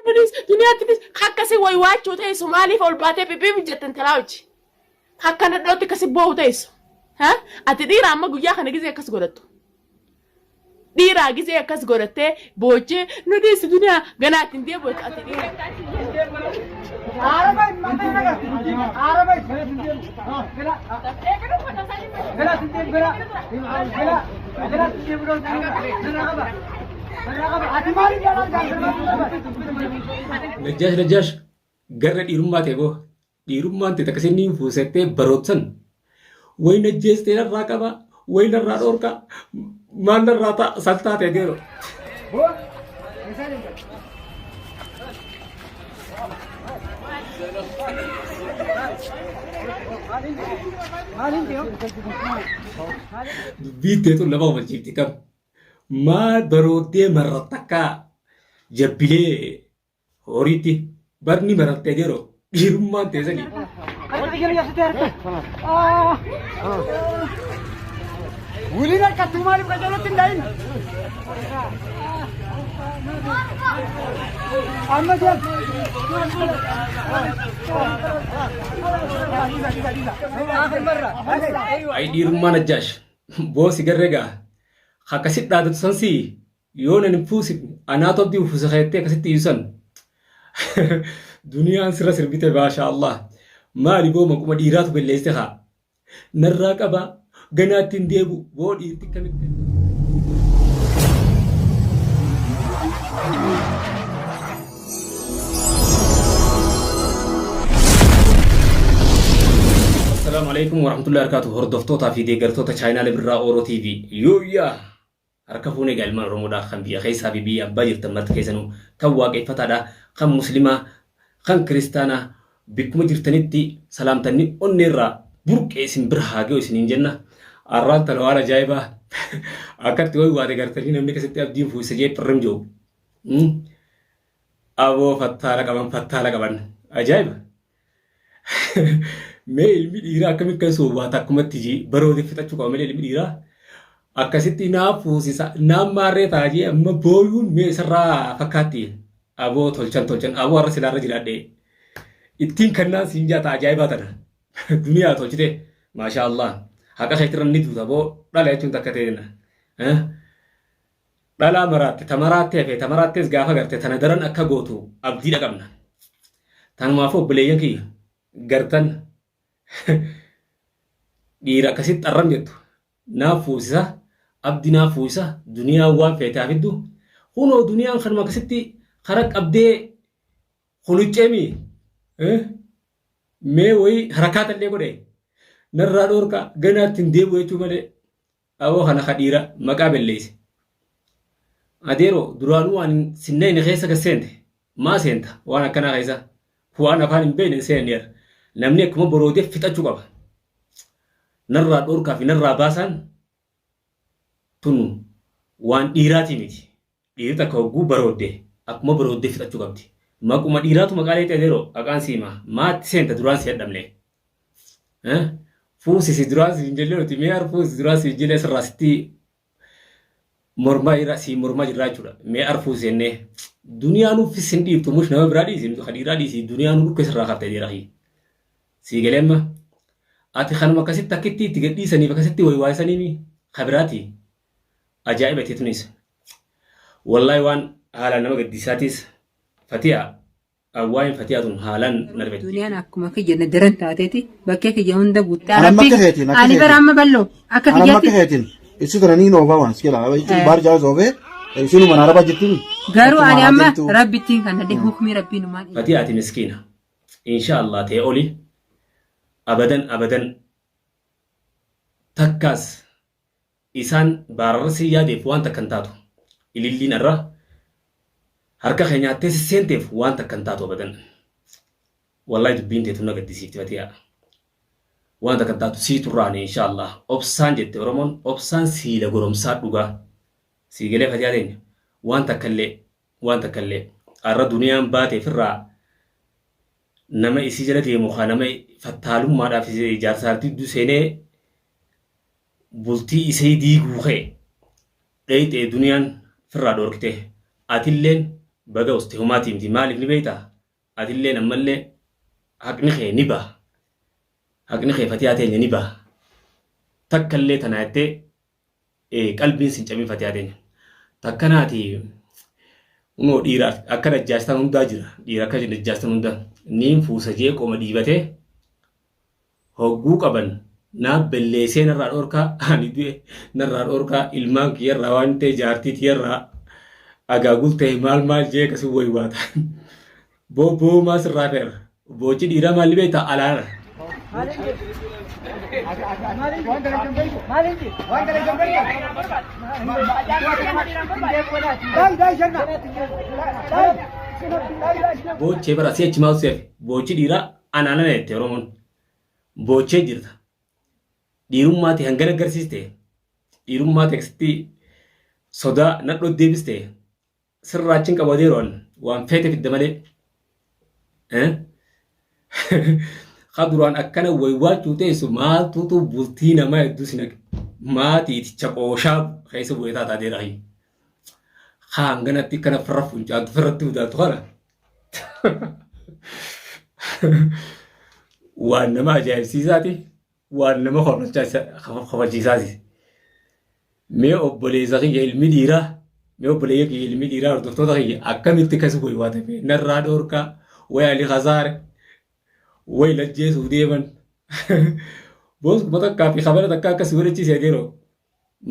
nunis duniyaa tinis akkasi waywaachuu ta'eessu maaliif ol baatee bibbiim jettan talaawichi akkana dhootti akkasi boo'u ta'eessu ati dhiira amma guyyaa kana gizee akkas godhattu dhiiraa gizee akkas godhattee boochee nunis duniyaa ganaatti hin deebi'u ati dhiira. Najash gara dhiirummaa ta'e boo dhiirummaan ta'e akkasiin niin fuusettee barootsan wayi najjeestee narraa qaba wayi narraa dhoorka maal narraa saltaa ta'e geero. Dubbiittee tun lama wajjifti qaba. Maal barooddee marrattakkaa jabbilee horiitti barni marattee geero dhiirummaan teessanii. Wuli harkattuu maaliif qajeelatti hin dhayin? Amma jam. Ay dhiirummaa Najjaash boosi garreegaa akkasitti dhaadatu sansii yoo nan fuusi anaatu abdii uffisa keettee akkasitti ibsan duniyaan sirra sirbite maasha Allah maali boo maquma dhiiraatu balleessite haa narraa qaba ganaatti hin deebu boo dhiirti kamitti. السلام عليكم ورحمة الله وبركاته. هردفتوتا في ديغرتوتا channel برا اورو تي في يويا harkafuune galmaan Oromoodhaa kan biyya keessaa fi biyya abbaa jirtan marti keessanuu kan waaqeffataadha kan muslimaa kan kiristaanaa bikkuma jirtanitti salaamtanni onneerraa burqee isin bira haa ga'u isiniin jenna arraan tana waan ajaa'ibaa akkatti wayi waate gartanii namni keessatti abdiin fuuse jee pirrim jiru aboo fattaala qaban ajaa'iba mee ilmi dhiiraa akkamitti kan soowwaata akkumatti jee baroode fixachuu qaba malee ilmi dhiiraa akkasitti naaf fuusisa naaf maarree taajee amma booyuun mee isarraa fakkaatti aboo tolchan aboo har'a silaarra jiraadhee ittiin kannaan siin jaata ajaa'ibaa tana duniyaa tolchite maasha Allah haqa keetirra ni duuta boo dhala jechuun takka ta'edha dhalaa maraatte tamaraattee fi tamaraattees gaafa garte tana daran akka gootu abdiidha qabna tanumaaf obboleeyyan kiyya gartan dhiira akkasitti xarram jettu naaf fuusisa abdi naaf fuusisa duniyaa waan feetaa fiddu kunoo duniyaan kanuma akkasitti kara qabdee hulucceemi mee wayi harakaatallee godhe narraa dhoorka ganaatti hin deebi'u jechuu malee aboo kana kadhiira maqaa belleesse adeeroo duraanuu waan sinneen keessa gasseente maa seenta waan akkanaa keessa waan afaan hin beekne seeneera namni akkuma boroodee fixachuu qaba narraa dhoorkaa fi narraa baasaan tun waan dhiiraatii miti dhiirri takka hogguu barooddee akkuma barooddee fixachuu qabdi maquma dhiiraatu maqaalee ta'eeroo aqaan siimaa maatti seenta duraan si hedhamne fuusisi duraan si hin jelle nuti mee ar fuusisi duraan si hin jelle sirraa sitti mormaa jirraa jechuudha mee ar fuusi jennee duniyaan uffis hin dhiiftu mush nama biraa dhiisi dhiiraa dhiisi duniyaan dhukka sirraa qabtee jeerahi sii galeemma ati kanuma akkasitti akkitti itti gadhiisaniif akkasitti waywaayisanii kabiraati ajaa'iba teetunis wallahi waan haalaan nama gaddisaatis fatiyaa awwaayin fatiyaa tun haalaan narbe duniyaan akkuma kiyya daran taateeti bakkee kiyya hunda guutaa rabbi ani bara amma ballo akka kiyyaatti isu kana niin oofaa waan skela baar jaa zoofee isinu mana araba jettiin garuu ani amma rabbittiin kan dhadhe hukmi rabbiin maan fatiyaa ati miskiina insha Allah ta'e oli abadan takkaas isaan baararsi yaadeef waan takkan taatu ililliin irra harka keenyaattee seenteef waan takkan taatu abadan wallahi dubbiin teetu na gaddisiifti fatiyaa waan takkan taatu siiturraani insha Allah obsaan jette Oromoon obsaan siila goromsaa dhugaa siigalee fatiyaa teenya waan takkallee arra duniyaan baateef irraa nama isii jala deemu haa nama fattaalummaadhaaf ijaarsaartii hedduu seenee bultii isee diiguu ka'e dheeyxee duniyaan firraa dhoorkite atilleen baga uste humaati miti maaliif ni beeyta atillee nammallee haqni kee ni baha haqni kee fatiyaa teenya ni baha takkallee tana jettee qalbiin sin cabin fatiyaa teenya takkanaati unoo dhiira akka dajjaastan hundaa jira dhiira akka dajjaastan hundaa niin fuusa jee qoma dhiibatee hogguu qaban naa belleessee narraa dhorkaa ani du'e narraa dhorkaa ilmaan kiyyarraa waan ta'e jaartii tiyyarraa agaagul ta'e maal jee akkasii waywaata booboo maas irraa fe'era boochi dhiiraa maalli beektaa alaana. Boochee bara si'achi maal seef boochi dhiiraa anaana jette Oromoon boochee jirta dhiirummaati hangana agarsiiste dhiirummaa teeksitti sodaa nadhoo deebiste sirraachiin qabateeroon waan feete fidda malee duraan akkana waywaachuu teessu maaltuutu bultii namaa hedduu sinaq maatiiticha qooshaa keessa bu'ee taataateera hin hanganatti kana firra funcaatu firratti hudhaatu kana waan nama ajaa'ibsiisaati waan nama hormachiisaati mee obboleessa kiyya ilmi dhiiraa mee obboleeyya kiyya ilmi dhiiraa hordoftoota kiyya akkamitti kasi waywaatame narraa dhoorkaa wayaalii hazaare way lajjeesuu deeman boosuma takkaa fi kabala takkaa akkasii godhachiisee adeeroo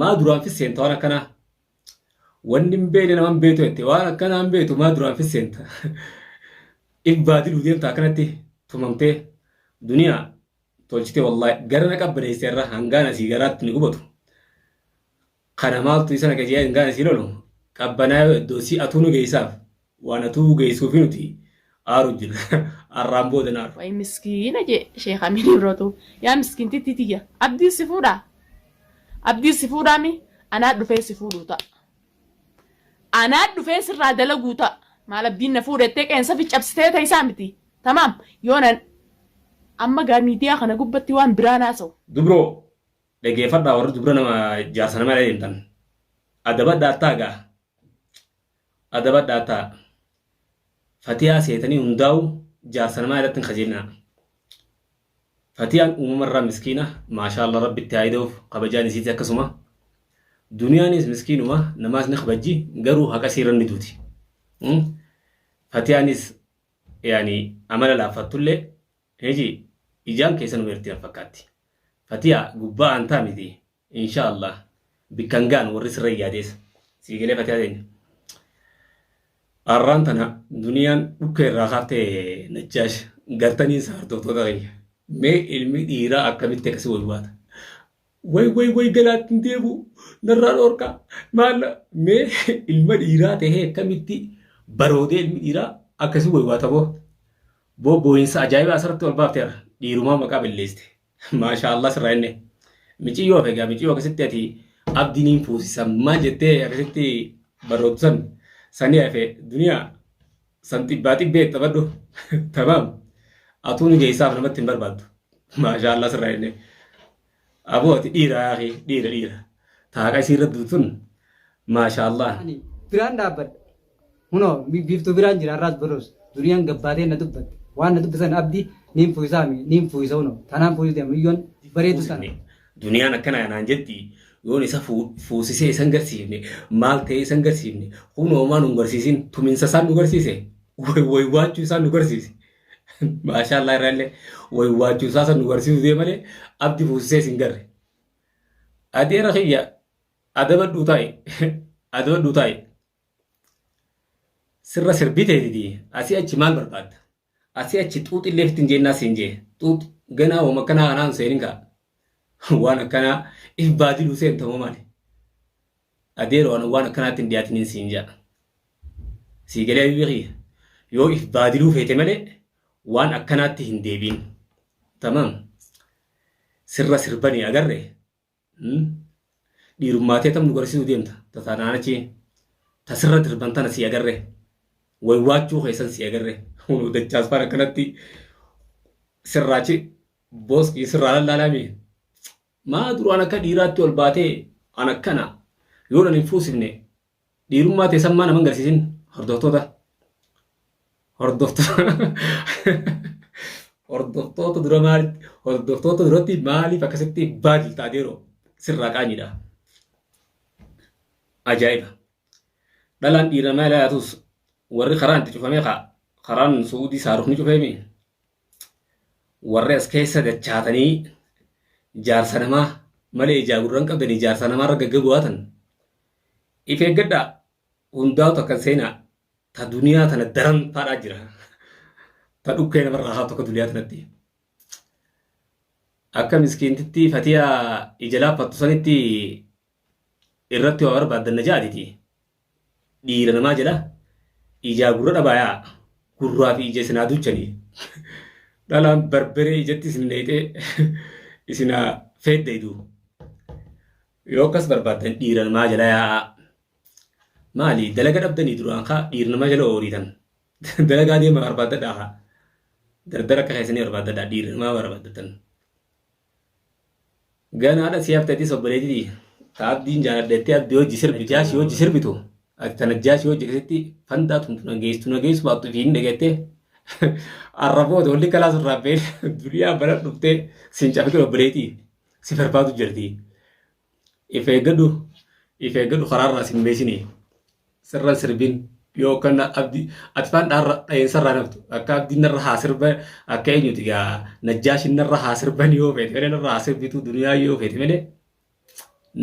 maa duraan fisseenta waan akkanaa wanni hin beekne nama hin beektu jette waan akkanaa hin beektu maa duraan fisseenta ibbaadii deemta akkanatti tumamtee duniyaa tolchitee wallaahi gara na qabbaneessee irra hangaan asii garaatti ni gubatu kana maaltu isa naqajee hangaan asii lolu qabbanaa iddoo si atuu nu geessaaf waan atuu geessuufi nuti aaru jira arraan booda naaru. Wayi miskiina je Sheekh Amin Irrootu yaa miskiinti titiyya abdii si fuudhaa abdii si fuudhaami anaa dhufee si fuudhuu ta'a anaa dhufee sirraa dalaguu ta'a maal abdiin na fuudhettee qeensa fi cabsitee ta'isaa miti tamaam yoonan amma gaa miidiyaa kana gubbatti waan biraa naasa'u. Dubroo dhageeffadhaa warri dubra nama jaarsa nama deemtan adabadhaa taagaa adabadhaa ta'a. Fatiyaa seetanii hundaa'u jaarsa namaa irratti hin qajeelina. Fatiyaan uumamarraa miskiina maashaallah rabbitti haayiduuf kabajaan isiiti akkasuma. Duniyaanis miskiinuma namaas ni kabajji garuu haqa siirran ni duuti. Fatiyaanis yaani amala laaffattullee heji ijaan keessa nu beerti fakkaatti. Fatiyaa gubbaa antaa miti inshaallah bikkan gaan warri sirra yaadees siigalee fatiyaa teenya. Arraan tana duniyaan dhukka irraa kaaftee najjaash gartanii isaa hordoftoota kiyya. Mee ilmi dhiiraa akkamitti akkasii waywaata. Way galaatti hin deebu narraa dhoorkaa maalla mee ilma dhiiraa tahee akkamitti baroodee ilmi dhiiraa akkasii waywaata boo boo'insa ajaa'ibaa asirratti ol baafteera dhiirumaa maqaa balleessite. Maashaallah sirraa inni miciyyoo fegaa miciyyoo akkasitti ati abdiin fuusisa maal jettee akkasitti baroodsan. Sani hafe duniyaa san xibbaa xibbee taphadhu tamam atuun geessaaf namatti hin barbaaddu maashaallah sirraa inni aboo ati dhiira dhiira taaqa isiirra duutun maashaallah. Biraan dhaabbadha hunoo biiftuu biraan jira arraas boros duniyaan gabbaatee na dubbatte waan na dubbisan abdii niin fuuyisa hunoo tanaan fuuyite miyyoon bareedu sana. Duniyaan akkana naan jetti. Yoon isa fuusisee isan garsiifne maal ta'ee isan garsiifne hunoomaa nu garsiisin tuminsa isaan nu garsiise waywaachuu isaan nu garsiise maashaallah irraallee waywaachuu isaan nu garsiisu dee malee abdi fuusisee isin garre adeera kiyya adabadhuu taa'e sirra sirbiteetiti asii achi maal barbaadda asii achi xuuxillee fittin jeennaa siin jee xuux ganaa hooma akkanaa kanaan seenin kaa waan akkanaa ibbaadiluu seentamoo maali adeeroo waan akkanaatti hin dhiyaatiniin siin jaa sii galee bibiqii yoo ibbaadiluu feete malee waan akkanaatti hin deebiin tamam sirra sirbanii agarre dhiirummaatee tam nu garsiisuu deemta tataanaan achi tasirra dirban tana sii agarre waywaachuu keessan sii agarre hunu dachaas faan akkanatti sirraachi booskii sirraa lallaalame maa duraan akka dhiiraatti ol baatee an akkana yoo nan hin fuusifne dhiirummaa teessan maa naman garsiisin hordoftoota hordoftoota dura maali hordoftoota duratti maaliif akkasitti baajil taateeroo sirraa qaanidha. Ajaa'iba! Dhalaan dhiira maal yaatus warri karaan itti cufamee karaan suudii saarufni cufeemi warri as keessa dachaatanii jaarsa namaa malee ijaa gurran qabdanii jaarsa namaa irra gaggabu'aatan if eeggadhaa hundaatu akkan seenaa ta duniyaa tana daran faadhaa jira. Ta dhukkee namarraa haa tokko duniyaa tanatti. Akka miskiintitti fatiyaa ija laaffattu sanitti irratti waa barbaaddan na jaaditi. Dhiira namaa jedha ijaa gurra dhabaayaa gurraa fi ija isinaa duchanii. Dhalaan barbaree ijatti isin dheeyxee isinaa feeddaydu. Yoo akkas barbaaddan dhiira namaa jala yaa maali dalaga dhabdanii duraan kaa dhiira namaa jala ooriitan. Dalagaa deema barbaadadhaa haa. Dardara akka keessanii barbaadadhaa dhiira namaa barbaaddatan. Ganaadha si hafteetti sobboleetii taabdiin jaaladheettee abdii hojii sirbi jaashii hojii sirbitu ati tana jaashii hojii keessatti fandaatu nageessu baattu fi hin dhageettee arraboota walli kalaa surraa beela duniyaa bara dhuftee siin caafii obboleetii si barbaadu jirti. If eeggadhu karaarraa sin beesinii sirra sirbin yookaan abdii ati faan dhayeensarraa naftu akka abdiin narra haa sirba akka eenyuti gaa najjaashin narra haa sirban yoo feete malee narra haa sirbitu duniyaa yoo feete malee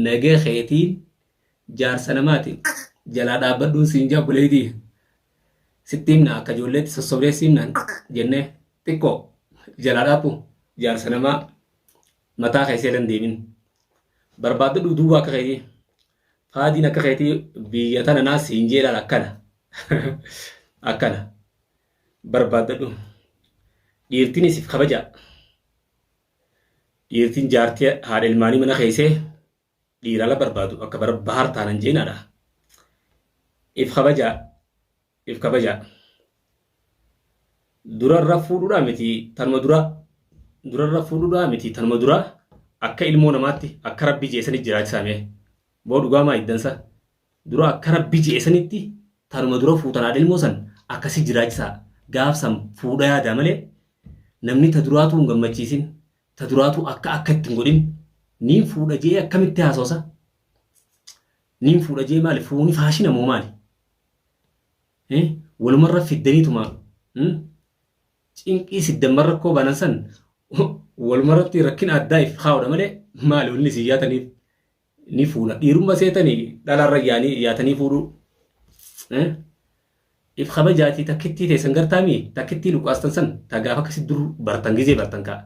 nagee keetiin jaarsa namaati jalaa dhaabbadhuun siin jabbuleetii sitti himna akka ijoolleetti sossobreessi himnaan jennee xiqqoo jalaa dhaabbu jaarsa namaa mataa keessee dandeemin barbaadadhu duuba akka keetii faadiin akka keetii biyya tana naa siin jeelaan akkana. Akkana barbaadadhu dhiirtiin isif kabaja dhiirtiin jaartii haadha ilmaanii mana keessee dhiirala barbaadu akka bahar taanan jeenaadha. If kabaja durarra fuudhuudhaa miti tanuma dura akka ilmoo namaatti akka rabbi jeesanitti jiraachisame boo dhugaa maa iddansa dura akka rabbi jeesanitti tanuma dura fuutanaa ilmoo san akkasi jiraachisaa gaafsan fuudha yaada malee namni ta duraatu hin gammachiisin ta duraatu akka ittiin godhin niin fuudha jee akkamitti haasoosa niin fuudha jee maali fuuni faashina moo maali walumarra fiddaniitu maal cinqii siddamarra koo banan san walumarratti rakkina addaa if kaa'udha malee maali walni si yaataniif ni fuuna dhiirumma seetanii dhalaarra yaatanii fuudhuu. If kabajaatii takkittii teessan gartaami takkittii luqaastan san tagaaf akkasi dur bartan gizee bartan kaa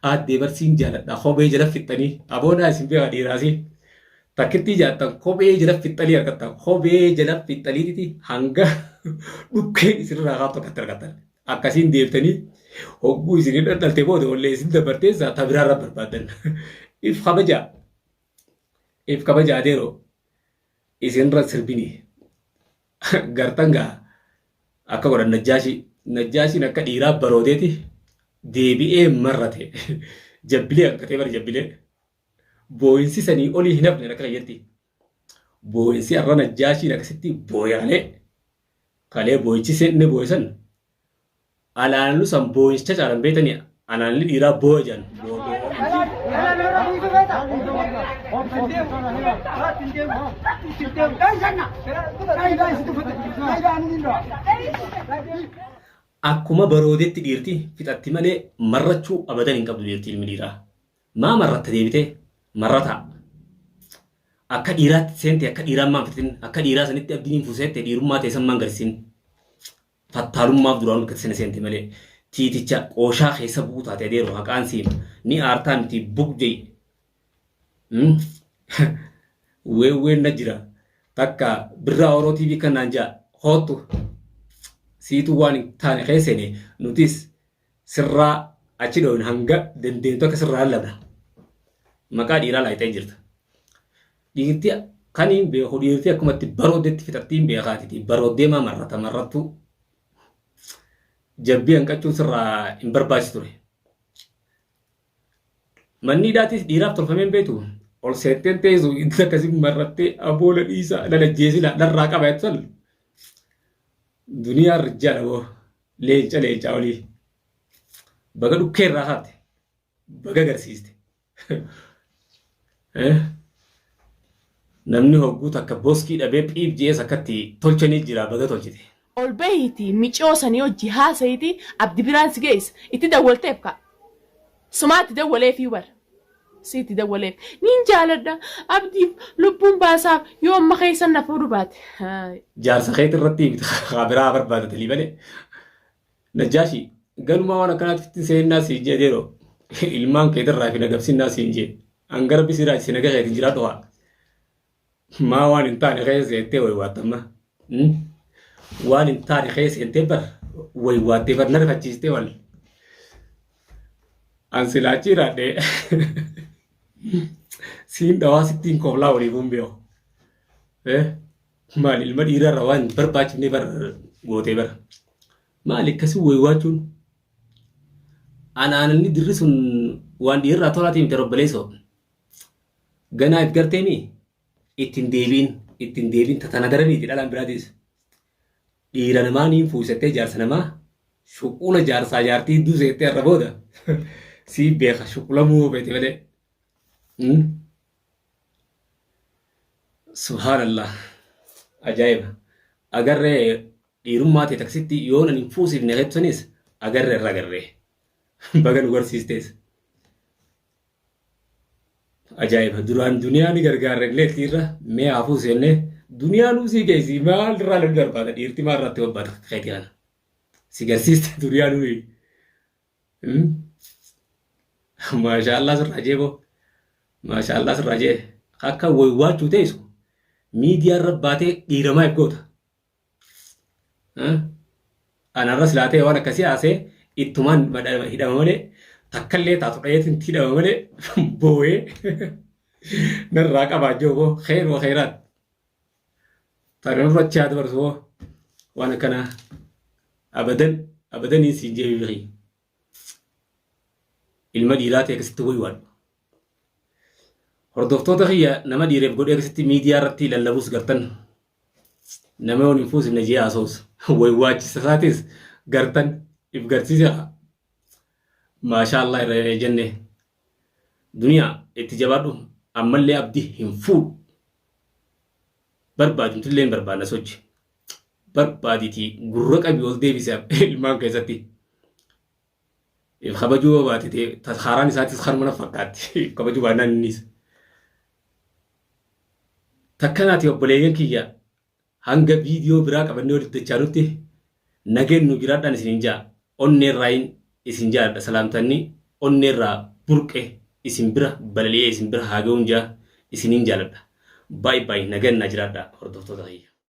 aaddee barsiin jaaladha kophee jala fixxanii aboonaa isin beekaa dhiiraasi takkittii jaattan kophee jala fixxanii argattan kophee jala fixxaniititi hanga dhukkee isinirraa kaatu akkatti argattan akkasiin deebitanii hogguu isinii dhaldhalte booda ollee isin dabarteessaa tabiraarra barbaadan if kabajaa deeroo isinirra sirbinii. Gartan gaa akka godhan najjaashiin akka dhiiraa baroodeeti deebi'ee marrate jabbilee hanqatee bara jabbilee booyinsi sanii olii hin hafne akka fayyatti booyinsi har'a najjaashiin akkasitti booyaalee kalee booyichi seenne booyisan alaanlu san booyinsicha caalan beetanii anaanli dhiiraa booya jedhan akkuma baroodetti dhiirti fixatti malee marrachuu abadan hin qabdu dhiirti ilmi dhiiraa maa marratta deebite marrata akka dhiiraatti seente akka dhiiraan maan fixin akka dhiiraa sanitti abdiin hin fuuseette dhiirummaa teessan maan garsiin fattaalummaaf duraan akka sene seente malee tiiticha qooshaa keessa bu'uu taate adeeru haqaan siima ni aartaa miti bugdee weewween na jira takka birraa oroo TV kanaan jaa hoottu siituu waan hin taane keessene nutis sirraa achi dhoowin hanga dandeenyu akka sirraa labna maqaa dhiiraa laayitee jirta dhiirtii kaniin beeku dhiirtii akkumatti baroodetti fixattiin beekaatiti barooddee maa marrattu jabbii hanqachuun sirraa hin barbaachisu ture. Manni hidhaatis dhiiraaf tolfameen beetu ol seetteen teessu itti akkasii marrattee aboola dhiisaa dhalajjeesila dharraa qaba jettan duniyaa rijaala boo leenca olii baga dhukkee irraa haate baga agarsiiste. Namni hogguu takka boskii dhabee phiif jees akkatti tolchanii jira baga tolchite. Ol bahiti micoosanii hojii haasayiti abdi biraan si geessa itti dawwalteef ka. Sumaatti dawwaleef bar. Sitti dawwaleef. Nin jaaladha abdiif lubbuun baasaaf yoo amma keessan na fuudhu baate. Jaarsa keetii irratti biraa barbaadatanii malee. Najjaashi galumaa waan akkanaatti seennaa siin jee deeroo ilmaan keetirraa fi nagabsinnaa siin jee hangara bisiraa si naga keetiin jiraadhu haa. Maa waan hin taane keessa seentee wayiwaatamma. Waan hin taane keessa seentee bar wayiwaattee bar narfachiistee wal. An silaachi raadhee siin dhawaa sittiin kooflaa walii bumbeo. Maal ilma dhiirarra waan barbaachifnee bar gootee bara. Maal akkasii wayiwaachuun anaananni dirri sun waan dhiirraa tolaatii miti robbaleessoo. Ganaa if garteeni ittiin deebiin tatana daraniiti dhalaan biraatis. Dhiira namaa niin fuusattee jaarsa namaa shuqula jaarsaa jaartii hedduu seettee irra booda sii beeka shuqulamuu beete malee. Subhaanallah ajaa'iba agarree dhiirummaa ta'e taksitti yoo nan hin fuusifne heebsanis agarree irra agarree baga nu garsiistees. Ajaa'iba duraan duniyaa ni gargaarre illee dhiirra mee haa fuusifne duniyaa nuu sii geessi maal irraa lalu barbaada dhiirti maal irratti barbaada keetii kana si garsiiste duniyaa nuyi. Maashaallah sirraa jeeboo maashaallah sirraa jee akka wayiwaachuu teessu miidiyaa irra baatee dhiiramaa eeggoota. Anarra silaatee waan akkasii haasee ittumaan hidhama malee takkallee taatu dhayeetiin hidhama malee boo'ee narraa qabaa jooboo xeeroo xeeraat. Taanaan fudhachaa dabarsoo waan akkanaa abadanii siin jeebii ilma dhiiraa ta'e akkasitti wayiwaadhu. Hordoftoota kiyya nama dhiireef godhee akkasitti miidiyaa irratti lallabuus gartan nama yoon hin fuusifne jee haasa'us wayiwaachisa isaatis gartan if garsiisa. Maashaallah irra jenne duniyaa itti jabaadhu ammallee abdii hin fuudhu. Barbaadumtillee hin barbaadna sochi barbaaditii gurra qabii ol deebise ilmaan keessatti. If kabajuu baatee haaraan isaatis harmana fakkaatti kabajuu baannaan innis. Takkanaati obboleeyyan kiyya hanga viidiyoo biraa qabannee walitti dachaanutti nageen nu jiraadhaan isin jaa onneerraa isin jaadha salaamtanni onneerraa burqe isin bira balali'ee isin bira haa ga'uun jaa isiniin jaaladha. Baay'ee nageen na jiraadha hordoftoota kiyya.